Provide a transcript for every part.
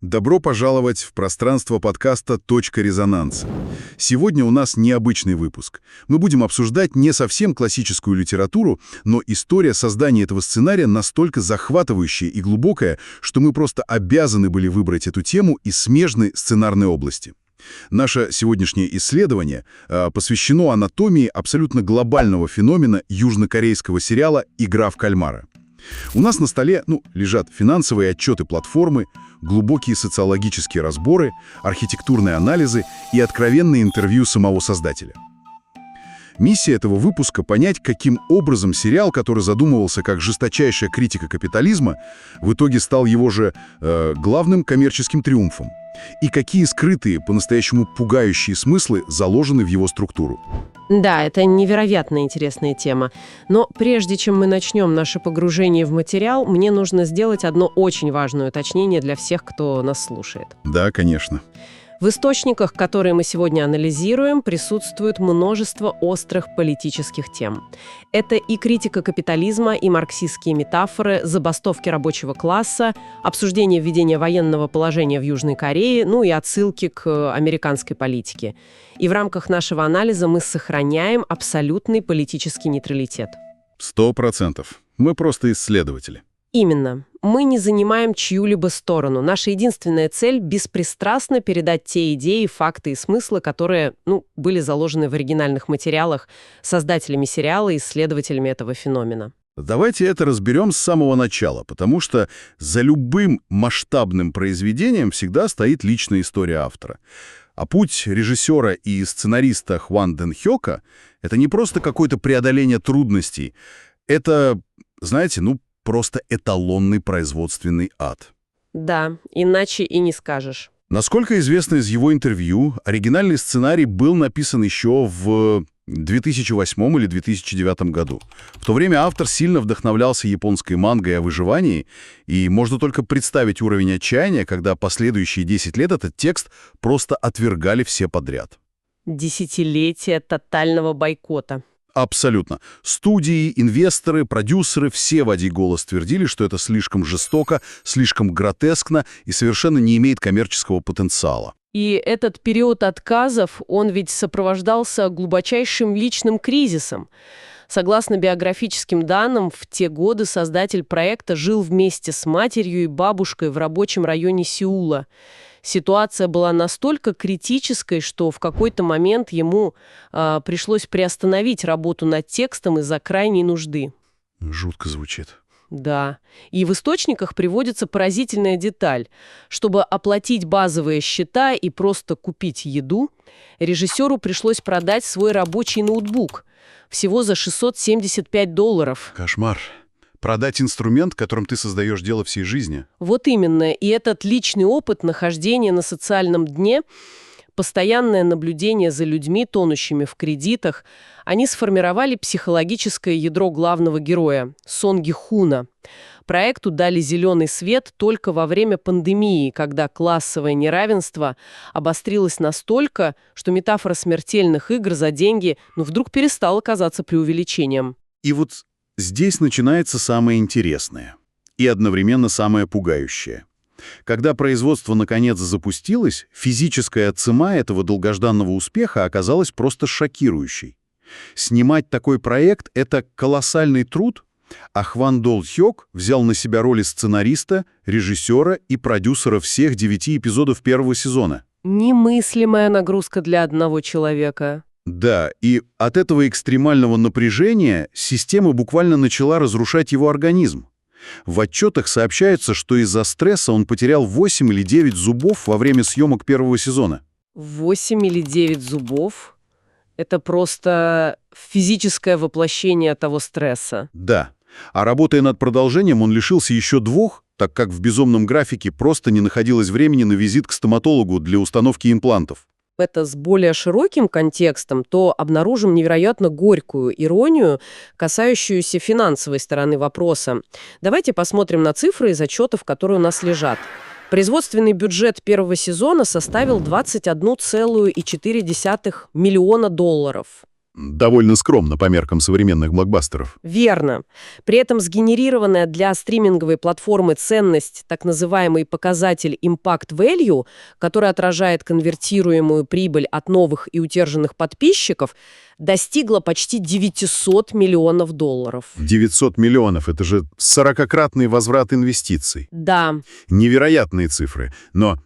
Добро пожаловать в пространство подкаста «Точка резонанса». Сегодня у нас необычный выпуск. Мы будем обсуждать не совсем классическую литературу, но история создания этого сценария настолько захватывающая и глубокая, что мы просто обязаны были выбрать эту тему из смежной сценарной области. Наше сегодняшнее исследование посвящено анатомии абсолютно глобального феномена южнокорейского сериала «Игра в кальмара». У нас на столе лежат финансовые отчеты платформы, глубокие социологические разборы, архитектурные анализы и откровенные интервью самого создателя. Миссия этого выпуска — понять, каким образом сериал, который задумывался как жесточайшая критика капитализма, в итоге стал его же главным коммерческим триумфом, и какие скрытые, по-настоящему пугающие смыслы заложены в его структуру. Да, это невероятно интересная тема. Но прежде чем мы начнем наше погружение в материал, мне нужно сделать одно очень важное уточнение для всех, кто нас слушает. Да, конечно. В источниках, которые мы сегодня анализируем, присутствует множество острых политических тем. Это и критика капитализма, и марксистские метафоры, забастовки рабочего класса, обсуждение введения военного положения в Южной Корее, и отсылки к американской политике. И в рамках нашего анализа мы сохраняем абсолютный политический нейтралитет. 100%. Мы просто исследователи. Именно. Мы не занимаем чью-либо сторону. Наша единственная цель — беспристрастно передать те идеи, факты и смыслы, которые, были заложены в оригинальных материалах создателями сериала и исследователями этого феномена. Давайте это разберем с самого начала, потому что за любым масштабным произведением всегда стоит личная история автора. А путь режиссера и сценариста Хван Дэн Хёка — это не просто какое-то преодоление трудностей. Это, просто эталонный производственный ад. Да, иначе и не скажешь. Насколько известно из его интервью, оригинальный сценарий был написан еще в 2008 или 2009 году. В то время автор сильно вдохновлялся японской мангой о выживании, и можно только представить уровень отчаяния, когда последующие 10 лет этот текст просто отвергали все подряд. Десятилетия тотального бойкота. Абсолютно. Студии, инвесторы, продюсеры все в один голос твердили, что это слишком жестоко, слишком гротескно и совершенно не имеет коммерческого потенциала. И этот период отказов, он ведь сопровождался глубочайшим личным кризисом. Согласно биографическим данным, в те годы создатель проекта жил вместе с матерью и бабушкой в рабочем районе Сеула. Ситуация была настолько критической, что в какой-то момент ему пришлось приостановить работу над текстом из-за крайней нужды. Жутко звучит. Да. И в источниках приводится поразительная деталь. Чтобы оплатить базовые счета и просто купить еду, режиссеру пришлось продать свой рабочий ноутбук. Всего за $675. Кошмар. Продать инструмент, которым ты создаешь дело всей жизни. Вот именно. И этот личный опыт нахождения на социальном дне, постоянное наблюдение за людьми, тонущими в кредитах, они сформировали психологическое ядро главного героя – Сон Ги Хуна. Проекту дали зеленый свет только во время пандемии, когда классовое неравенство обострилось настолько, что метафора смертельных игр за деньги вдруг перестала казаться преувеличением. И вот здесь начинается самое интересное и одновременно самое пугающее. Когда производство наконец запустилось, физическая цена этого долгожданного успеха оказалась просто шокирующей. Снимать такой проект — это колоссальный труд, а Хван Дол Хёк взял на себя роли сценариста, режиссера и продюсера всех 9 эпизодов первого сезона. Немыслимая нагрузка для одного человека. Да, и от этого экстремального напряжения система буквально начала разрушать его организм. В отчетах сообщается, что из-за стресса он потерял 8 или 9 зубов во время съемок первого сезона. 8 или 9 зубов? Это просто физическое воплощение того стресса. Да. А работая над продолжением, он лишился еще 2, так как в безумном графике просто не находилось времени на визит к стоматологу для установки имплантов. Это с более широким контекстом, то обнаружим невероятно горькую иронию, касающуюся финансовой стороны вопроса. Давайте посмотрим на цифры из отчетов, которые у нас лежат. Производственный бюджет первого сезона составил $21,4 миллиона. Довольно скромно по меркам современных блокбастеров. Верно. При этом сгенерированная для стриминговой платформы ценность, так называемый показатель Impact Value, который отражает конвертируемую прибыль от новых и удержанных подписчиков, достигла почти $900 миллионов. 900 миллионов — это же 40-кратный возврат инвестиций. Да. Невероятные цифры. Но,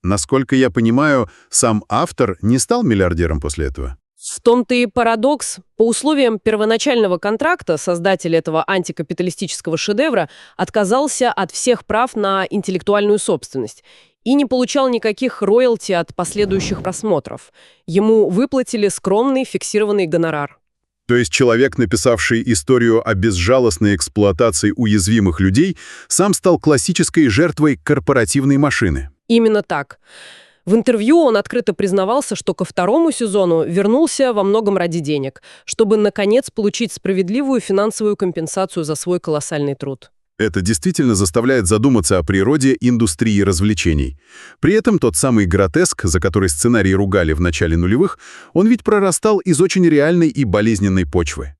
насколько я понимаю, сам автор не стал миллиардером после этого? В том-то и парадокс. По условиям первоначального контракта создатель этого антикапиталистического шедевра отказался от всех прав на интеллектуальную собственность и не получал никаких роялти от последующих просмотров. Ему выплатили скромный фиксированный гонорар. То есть человек, написавший историю о безжалостной эксплуатации уязвимых людей, сам стал классической жертвой корпоративной машины. Именно так. В интервью он открыто признавался, что ко второму сезону вернулся во многом ради денег, чтобы, наконец, получить справедливую финансовую компенсацию за свой колоссальный труд. Это действительно заставляет задуматься о природе индустрии развлечений. При этом тот самый гротеск, за который сценарий ругали в начале нулевых, он ведь прорастал из очень реальной и болезненной почвы.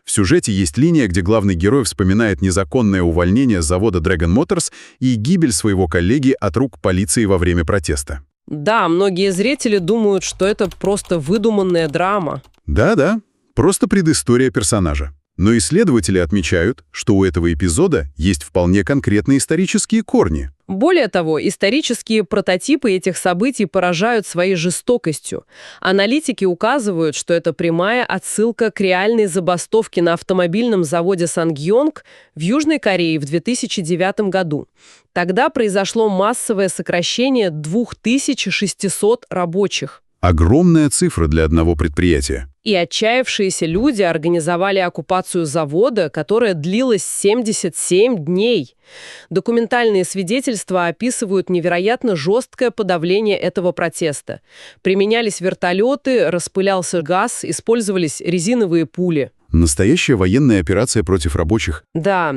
В сюжете есть линия, где главный герой вспоминает незаконное увольнение с завода Dragon Motors и гибель своего коллеги от рук полиции во время протеста. Да, многие зрители думают, что это просто выдуманная драма. Да-да, просто предыстория персонажа. Но исследователи отмечают, что у этого эпизода есть вполне конкретные исторические корни. Более того, исторические прототипы этих событий поражают своей жестокостью. Аналитики указывают, что это прямая отсылка к реальной забастовке на автомобильном заводе Сангьонг в Южной Корее в 2009 году. Тогда произошло массовое сокращение 2600 рабочих. Огромная цифра для одного предприятия. И отчаявшиеся люди организовали оккупацию завода, которая длилась 77 дней. Документальные свидетельства описывают невероятно жесткое подавление этого протеста. Применялись вертолеты, распылялся газ, использовались резиновые пули. Настоящая военная операция против рабочих. Да,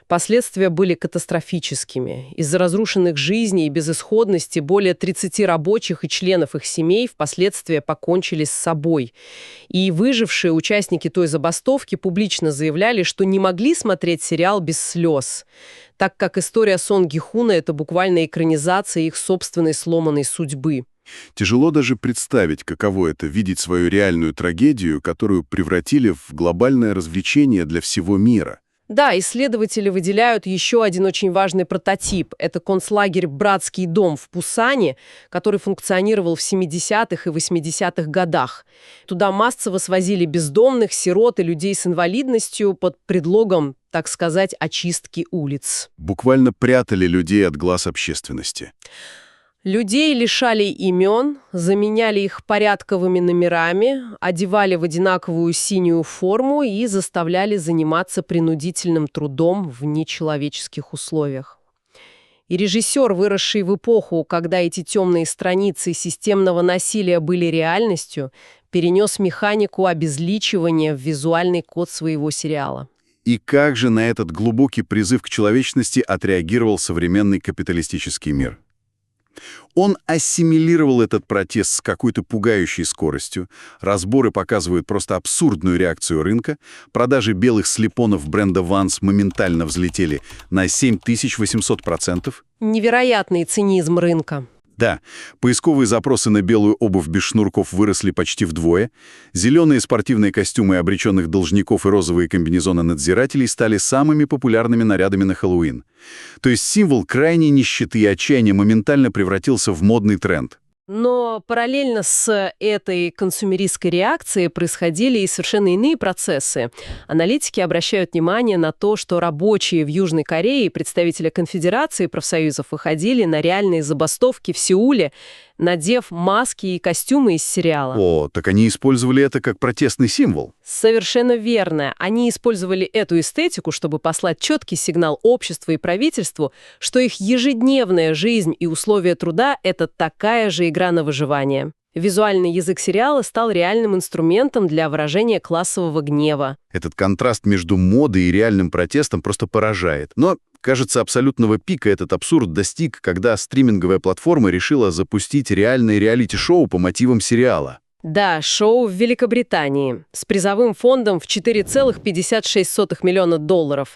последствия были катастрофическими. Из-за разрушенных жизней и безысходности более 30 рабочих и членов их семей впоследствии покончили с собой. И выжившие участники той забастовки публично заявляли, что не могли смотреть сериал без слез, так как история Сон Ги Хуна — это буквально экранизация их собственной сломанной судьбы. Тяжело даже представить, каково это — видеть свою реальную трагедию, которую превратили в глобальное развлечение для всего мира. Да, исследователи выделяют еще один очень важный прототип. Это концлагерь «Братский дом» в Пусане, который функционировал в 70-х и 80-х годах. Туда массово свозили бездомных, сирот и людей с инвалидностью под предлогом, так сказать, очистки улиц. Буквально прятали людей от глаз общественности. Людей лишали имен, заменяли их порядковыми номерами, одевали в одинаковую синюю форму и заставляли заниматься принудительным трудом в нечеловеческих условиях. И режиссер, выросший в эпоху, когда эти темные страницы системного насилия были реальностью, перенес механику обезличивания в визуальный код своего сериала. И как же на этот глубокий призыв к человечности отреагировал современный капиталистический мир? Он ассимилировал этот протест с какой-то пугающей скоростью. Разборы показывают просто абсурдную реакцию рынка. Продажи белых слепонов бренда Vans моментально взлетели на 7800%. Невероятный цинизм рынка. Да, поисковые запросы на белую обувь без шнурков выросли почти вдвое. Зеленые спортивные костюмы обреченных должников и розовые комбинезоны надзирателей стали самыми популярными нарядами на Хэллоуин. То есть символ крайней нищеты и отчаяния моментально превратился в модный тренд. Но параллельно с этой консумеристской реакцией происходили и совершенно иные процессы. Аналитики обращают внимание на то, что рабочие в Южной Корее и представители конфедерации профсоюзов выходили на реальные забастовки в Сеуле, надев маски и костюмы из сериала. О, так они использовали это как протестный символ. Совершенно верно. Они использовали эту эстетику, чтобы послать четкий сигнал обществу и правительству, что их ежедневная жизнь и условия труда — это такая же игра на выживание. Визуальный язык сериала стал реальным инструментом для выражения классового гнева. Этот контраст между модой и реальным протестом просто поражает. Но, кажется, абсолютного пика этот абсурд достиг, когда стриминговая платформа решила запустить реальное реалити-шоу по мотивам сериала. Да, шоу в Великобритании с призовым фондом в $4,56 миллиона.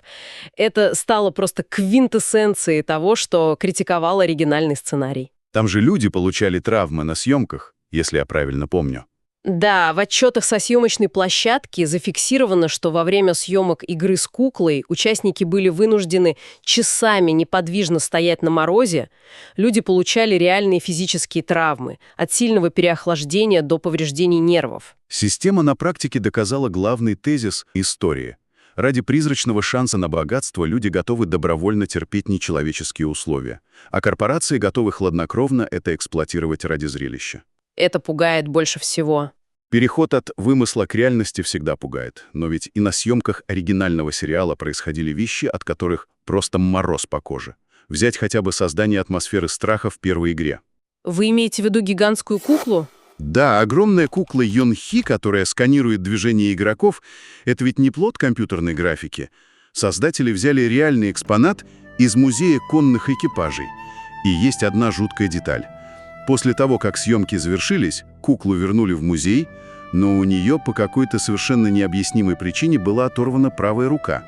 Это стало просто квинтэссенцией того, что критиковал оригинальный сценарий. Там же люди получали травмы на съемках, если я правильно помню. Да, в отчетах со съемочной площадки зафиксировано, что во время съемок игры с куклой участники были вынуждены часами неподвижно стоять на морозе. Люди получали реальные физические травмы, от сильного переохлаждения до повреждений нервов. Система на практике доказала главный тезис истории. Ради призрачного шанса на богатство люди готовы добровольно терпеть нечеловеческие условия, а корпорации готовы хладнокровно это эксплуатировать ради зрелища. Это пугает больше всего. Переход от вымысла к реальности всегда пугает, но ведь и на съемках оригинального сериала происходили вещи, от которых просто мороз по коже. Взять хотя бы создание атмосферы страха в первой игре. Вы имеете в виду гигантскую куклу? Да, огромная кукла Йон-Хи, которая сканирует движения игроков, это ведь не плод компьютерной графики. Создатели взяли реальный экспонат из музея конных экипажей. И есть одна жуткая деталь. После того, как съемки завершились, куклу вернули в музей, но у нее по какой-то совершенно необъяснимой причине была оторвана правая рука.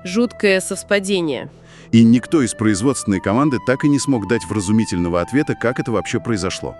Жуткое совпадение. И никто из производственной команды так и не смог дать вразумительного ответа, как это вообще произошло.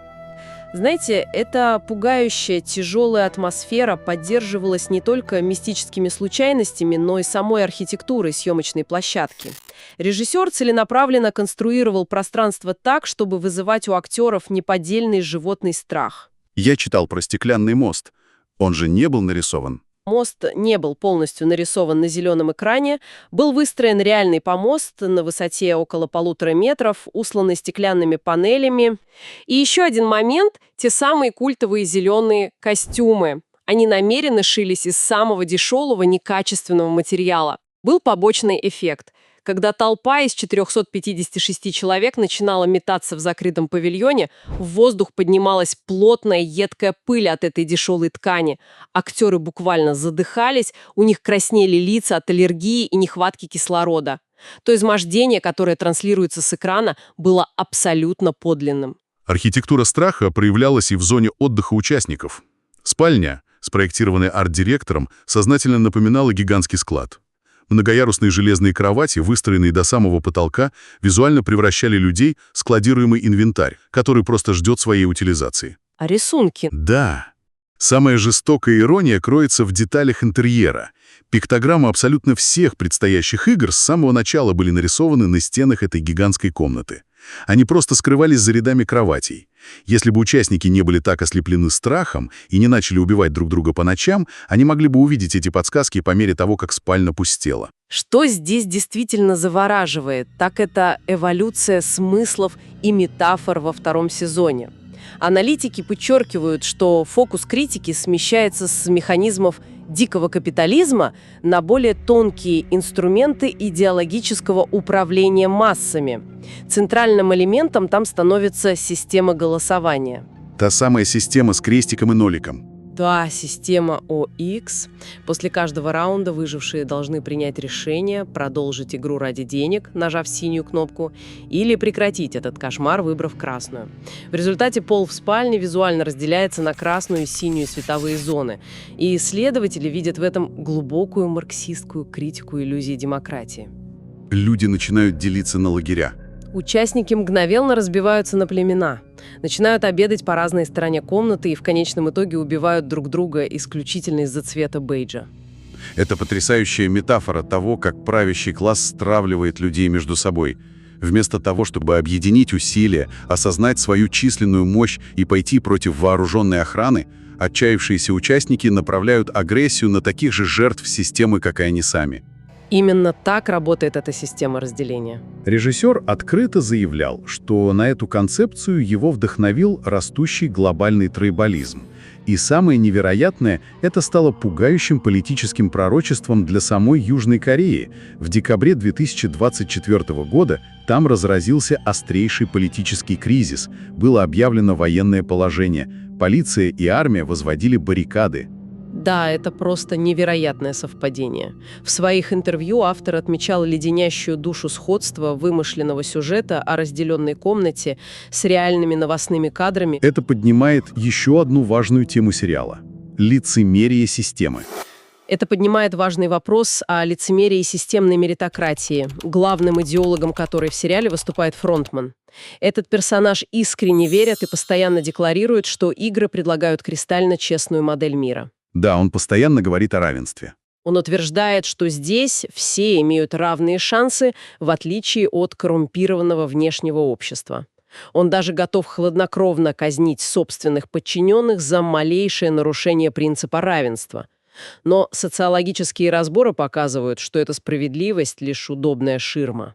Знаете, эта пугающая, тяжелая атмосфера поддерживалась не только мистическими случайностями, но и самой архитектурой съемочной площадки. Режиссер целенаправленно конструировал пространство так, чтобы вызывать у актеров неподдельный животный страх. Я читал про стеклянный мост. Он же не был нарисован. Мост не был полностью нарисован на зеленом экране, был выстроен реальный помост на высоте около 1,5 метров, усланный стеклянными панелями. И еще один момент – те самые культовые зеленые костюмы. Они намеренно шились из самого дешевого, некачественного материала. Был побочный эффект. Когда толпа из 456 человек начинала метаться в закрытом павильоне, в воздух поднималась плотная едкая пыль от этой дешевой ткани. Актеры буквально задыхались, у них краснели лица от аллергии и нехватки кислорода. То измождение, которое транслируется с экрана, было абсолютно подлинным. Архитектура страха проявлялась и в зоне отдыха участников. Спальня, спроектированная арт-директором, сознательно напоминала гигантский склад. Многоярусные железные кровати, выстроенные до самого потолка, визуально превращали людей в складируемый инвентарь, который просто ждет своей утилизации. А рисунки? Да. Самая жестокая ирония кроется в деталях интерьера. Пиктограммы абсолютно всех предстоящих игр с самого начала были нарисованы на стенах этой гигантской комнаты. Они просто скрывались за рядами кроватей. Если бы участники не были так ослеплены страхом и не начали убивать друг друга по ночам, они могли бы увидеть эти подсказки по мере того, как спальня пустела. Что здесь действительно завораживает, так это эволюция смыслов и метафор во втором сезоне. Аналитики подчеркивают, что фокус критики смещается с механизмов дикого капитализма на более тонкие инструменты идеологического управления массами. Центральным элементом там становится система голосования. Та самая система с крестиком и ноликом. Да, система OX. После каждого раунда выжившие должны принять решение продолжить игру ради денег, нажав синюю кнопку, или прекратить этот кошмар, выбрав красную. В результате пол в спальне визуально разделяется на красную и синюю световые зоны, и исследователи видят в этом глубокую марксистскую критику иллюзии демократии. Люди начинают делиться на лагеря. Участники мгновенно разбиваются на племена, начинают обедать по разной стороне комнаты и в конечном итоге убивают друг друга исключительно из-за цвета бейджа. Это потрясающая метафора того, как правящий класс стравливает людей между собой. Вместо того, чтобы объединить усилия, осознать свою численную мощь и пойти против вооруженной охраны, отчаявшиеся участники направляют агрессию на таких же жертв системы, как и они сами. Именно так работает эта система разделения. Режиссер открыто заявлял, что на эту концепцию его вдохновил растущий глобальный тройболизм. И самое невероятное, это стало пугающим политическим пророчеством для самой Южной Кореи. В декабре 2024 года там разразился острейший политический кризис, было объявлено военное положение, полиция и армия возводили баррикады. Да, это просто невероятное совпадение. В своих интервью автор отмечал леденящую душу сходства вымышленного сюжета о разделенной комнате с реальными новостными кадрами. Это поднимает еще одну важную тему сериала – лицемерие системы. Это поднимает важный вопрос о лицемерии системной меритократии, главным идеологом которой в сериале выступает фронтман. Этот персонаж искренне верит и постоянно декларирует, что игры предлагают кристально честную модель мира. Да, он постоянно говорит о равенстве. Он утверждает, что здесь все имеют равные шансы, в отличие от коррумпированного внешнего общества. Он даже готов хладнокровно казнить собственных подчиненных за малейшее нарушение принципа равенства. Но социологические разборы показывают, что эта справедливость — лишь удобная ширма.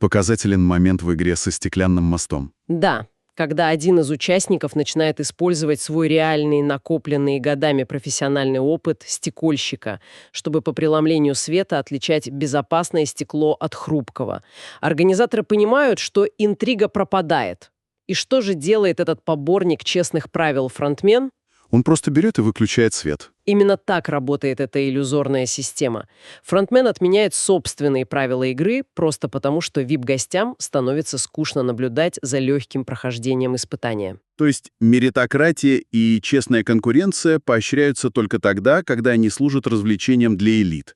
Показателен момент в игре со стеклянным мостом. Да, когда один из участников начинает использовать свой реальный, накопленный годами профессиональный опыт стекольщика, чтобы по преломлению света отличать безопасное стекло от хрупкого. Организаторы понимают, что интрига пропадает. И что же делает этот поборник честных правил фронтмен? Он просто берет и выключает свет. Именно так работает эта иллюзорная система. Фронтмен отменяет собственные правила игры просто потому, что VIP-гостям становится скучно наблюдать за легким прохождением испытания. То есть меритократия и честная конкуренция поощряются только тогда, когда они служат развлечением для элит.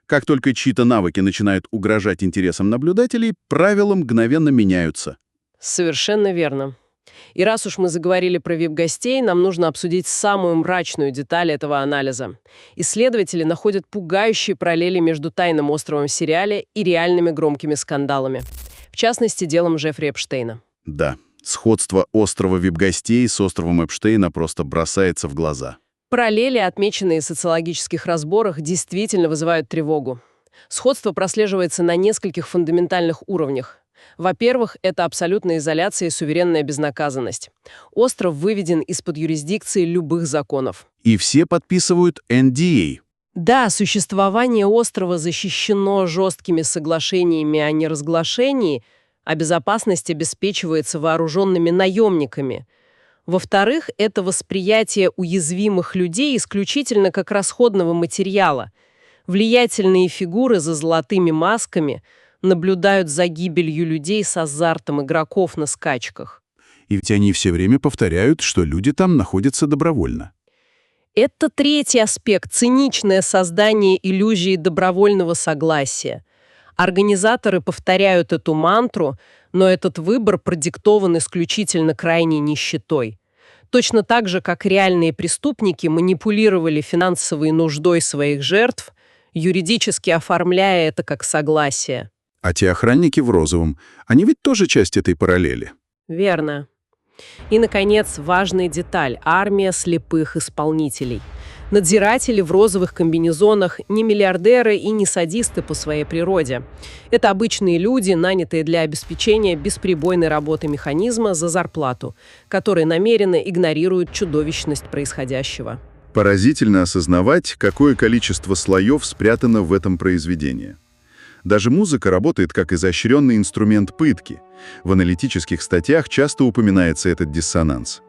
Как только чьи-то навыки начинают угрожать интересам наблюдателей, правила мгновенно меняются. Совершенно верно. И раз уж мы заговорили про VIP-гостей, нам нужно обсудить самую мрачную деталь этого анализа. Исследователи находят пугающие параллели между «Тайным островом» в сериале и реальными громкими скандалами. В частности, делом Джеффри Эпштейна. Да, сходство острова VIP-гостей с островом Эпштейна просто бросается в глаза. Параллели, отмеченные в социологических разборах, действительно вызывают тревогу. Сходство прослеживается на нескольких фундаментальных уровнях. Во-первых, это абсолютная изоляция и суверенная безнаказанность. Остров выведен из-под юрисдикции любых законов. И все подписывают NDA. Да, существование острова защищено жесткими соглашениями о неразглашении, а безопасность обеспечивается вооруженными наемниками. Во-вторых, это восприятие уязвимых людей исключительно как расходного материала. Влиятельные фигуры за золотыми масками наблюдают за гибелью людей с азартом игроков на скачках. И ведь они все время повторяют, что люди там находятся добровольно. Это третий аспект – циничное создание иллюзии добровольного согласия. Организаторы повторяют эту мантру, но этот выбор продиктован исключительно крайней нищетой. Точно так же, как реальные преступники манипулировали финансовой нуждой своих жертв, юридически оформляя это как согласие. А те охранники в розовом, они ведь тоже часть этой параллели. Верно. И, наконец, важная деталь – армия слепых исполнителей. Надзиратели в розовых комбинезонах не миллиардеры и не садисты по своей природе. Это обычные люди, нанятые для обеспечения бесперебойной работы механизма за зарплату, которые намеренно игнорируют чудовищность происходящего. Поразительно осознавать, какое количество слоев спрятано в этом произведении. Даже музыка работает как изощренный инструмент пытки. В аналитических статьях часто упоминается этот диссонанс.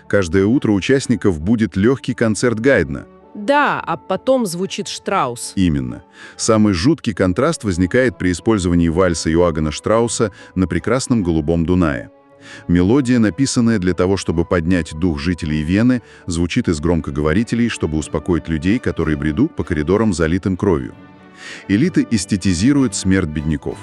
Каждое утро участников будет легкий концерт Гайдна. Да, а потом звучит Штраус. Именно. Самый жуткий контраст возникает при использовании вальса Йоганна Штрауса на прекрасном голубом Дунае. Мелодия, написанная для того, чтобы поднять дух жителей Вены, звучит из громкоговорителей, чтобы успокоить людей, которые бредут по коридорам, залитым кровью. Элита эстетизирует смерть бедняков.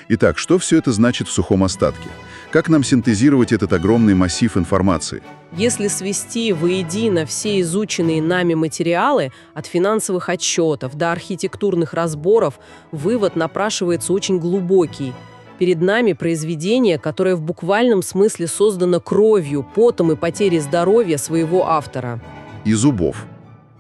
Итак, что все это значит в сухом остатке? Как нам синтезировать этот огромный массив информации? Если свести воедино все изученные нами материалы, от финансовых отчетов до архитектурных разборов, вывод напрашивается очень глубокий. Перед нами произведение, которое в буквальном смысле создано кровью, потом и потерей здоровья своего автора. И зубов.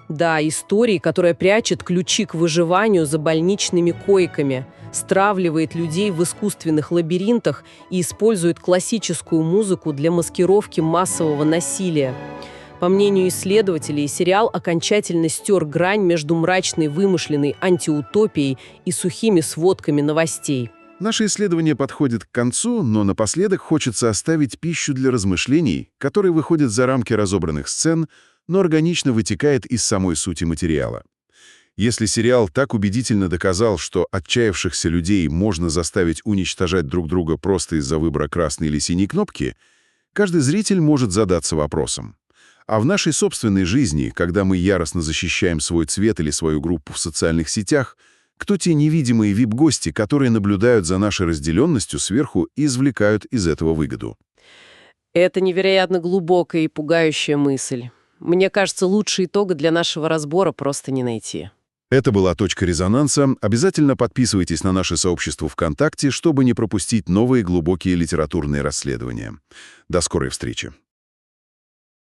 Да, истории, которая прячет ключи к выживанию за больничными койками, стравливает людей в искусственных лабиринтах и использует классическую музыку для маскировки массового насилия. По мнению исследователей, сериал окончательно стер грань между мрачной вымышленной антиутопией и сухими сводками новостей. Наше исследование подходит к концу, но напоследок хочется оставить пищу для размышлений, которые выходят за рамки разобранных сцен, но органично вытекает из самой сути материала. Если сериал так убедительно доказал, что отчаявшихся людей можно заставить уничтожать друг друга просто из-за выбора красной или синей кнопки, каждый зритель может задаться вопросом. А в нашей собственной жизни, когда мы яростно защищаем свой цвет или свою группу в социальных сетях, кто те невидимые вип-гости, которые наблюдают за нашей разделенностью сверху и извлекают из этого выгоду? Это невероятно глубокая и пугающая мысль. Мне кажется, лучше итога для нашего разбора просто не найти. Это была «Точка резонанса». Обязательно подписывайтесь на наше сообщество ВКонтакте, чтобы не пропустить новые глубокие литературные расследования. До скорой встречи.